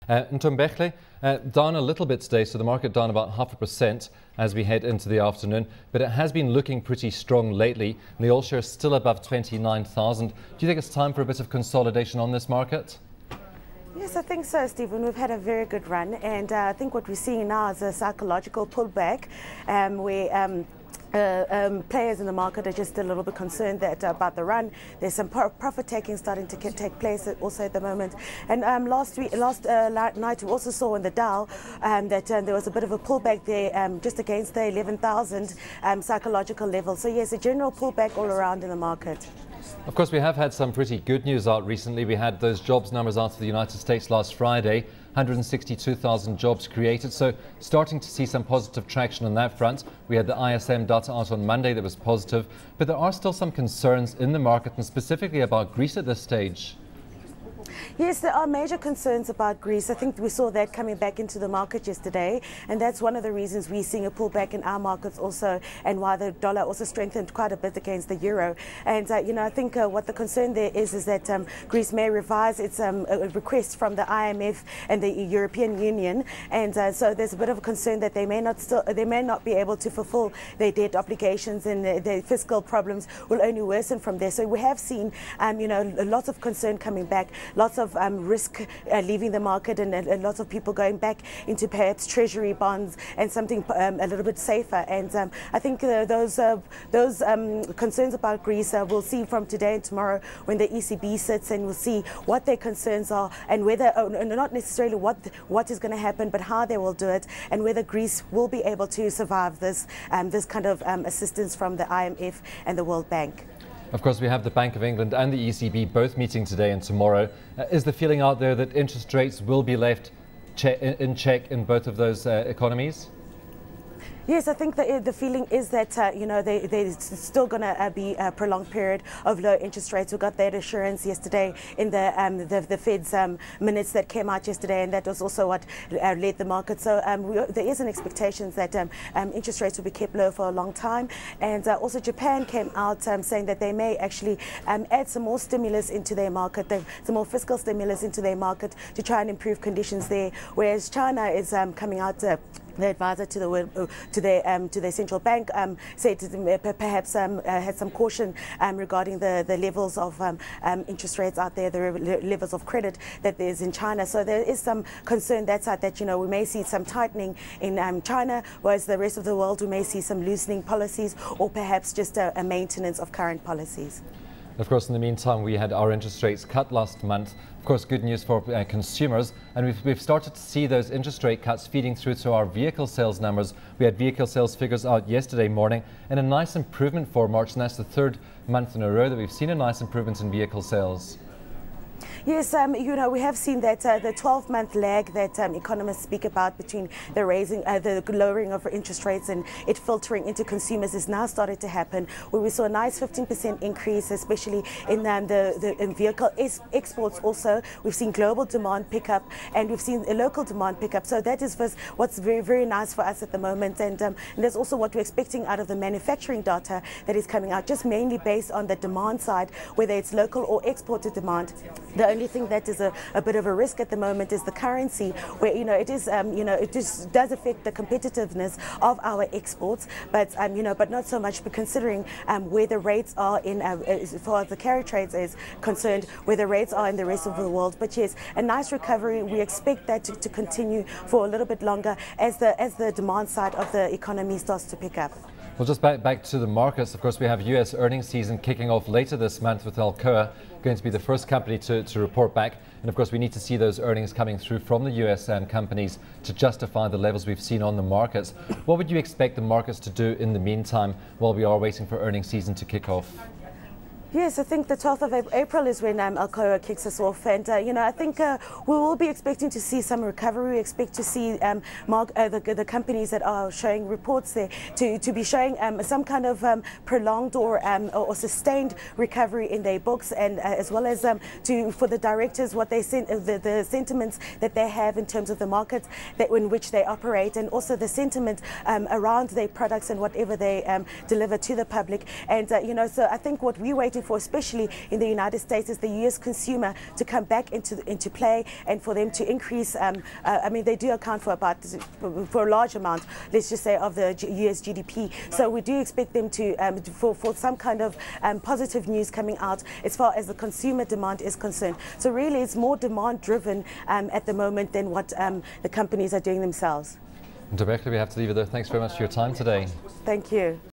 Ntombenhle, down a little bit today, so the market down about 0.5% as we head into the afternoon, but it has been looking pretty strong lately. And the all share is still above 29,000. Do you think it's time for a bit of consolidation on this market? Yes, I think so, Stephen. We've had a very good run, and I think what we're seeing now is a psychological pullback where players in the market are just a little bit concerned about the run. There's some profit taking starting to take place also at the moment. And last night we also saw in the Dow that there was a bit of a pullback there just against the 11,000 psychological level. So yes, a general pullback all around in the market. Of course, we have had some pretty good news out recently. We had those jobs numbers out of the United States last Friday, 162,000 jobs created. So starting to see some positive traction on that front. We had the ISM Data out on Monday that was positive, but there are still some concerns in the market and specifically about Greece at this stage. Yes, there are major concerns about Greece. I think we saw that coming back into the market yesterday, and that's one of the reasons we're seeing a pullback in our markets also, and why the dollar also strengthened quite a bit against the euro. And I think what the concern there is that Greece may revise its request from the IMF and the European Union, and so there's a bit of a concern that they may not be able to fulfill their debt obligations, and their fiscal problems will only worsen from there. So we have seen lots of concern coming back, lots of risk leaving the market, and lots of people going back into perhaps treasury bonds and something a little bit safer. And I think those concerns about Greece we'll see from today and tomorrow when the ECB sits, and we'll see what their concerns are, and whether, not necessarily what is going to happen, but how they will do it, and whether Greece will be able to survive this kind of assistance from the IMF and the World Bank. Of course, we have the Bank of England and the ECB both meeting today and tomorrow. Is the feeling out there that interest rates will be left in check in both of those economies? Yes, I think the feeling is that there's still going to be a prolonged period of low interest rates. We got that assurance yesterday in the Fed's minutes that came out yesterday, and that was also what led the market. So there is an expectation that interest rates will be kept low for a long time. And also Japan came out saying that they may actually add some more stimulus into their market, some more fiscal stimulus into their market to try and improve conditions there. Whereas China is coming out. The advisor to their central bank said perhaps had some caution regarding the levels of interest rates out there, the levels of credit that there's in China. So there is some concern that side that we may see some tightening in China, whereas the rest of the world we may see some loosening policies, or perhaps just a maintenance of current policies. Of course, in the meantime, we had our interest rates cut last month. Of course, good news for consumers, and we've started to see those interest rate cuts feeding through to our vehicle sales numbers. We had vehicle sales figures out yesterday morning, and a nice improvement for March, and that's the third month in a row that we've seen a nice improvement in vehicle sales. Yes, we have seen that the 12-month lag that economists speak about between the lowering of interest rates and it filtering into consumers is now started to happen, where we saw a nice 15% increase, especially in vehicle exports also. We've seen global demand pick up, and we've seen a local demand pick up. So that is what's very, very nice for us at the moment. And there's also what we're expecting out of the manufacturing data that is coming out, just mainly based on the demand side, whether it's local or exported demand. The only thing that is a bit of a risk at the moment is the currency, where it just does affect the competitiveness of our exports, but not so much. But considering where the rates are as far as the carry trades is concerned, where the rates are in the rest of the world. But yes, a nice recovery. We expect that to continue for a little bit longer as the demand side of the economy starts to pick up. Well, just back to the markets. Of course, we have US earnings season kicking off later this month, with Alcoa going to be the first company to report back. And of course, we need to see those earnings coming through from the US companies to justify the levels we've seen on the markets. What would you expect the markets to do in the meantime while we are waiting for earnings season to kick off? Yes, I think the 12th of April is when Alcoa kicks us off, and I think we will be expecting to see some recovery. We expect to see the companies that are showing reports there to be showing some kind of prolonged or sustained recovery in their books, and as well as for the directors what they the sentiments that they have in terms of the markets in which they operate, and also the sentiment around their products and whatever they deliver to the public. And so I think what we're waiting for, especially in the United States, is the US consumer to come back into play, and for them to increase. I mean, they do account for a large amount, let's just say, of the US GDP. So we do expect them to for some kind of positive news coming out as far as the consumer demand is concerned. So really, it's more demand driven at the moment than what the companies are doing themselves. Ntombenhle, we have to leave it there. Thanks very much for your time today. Thank you.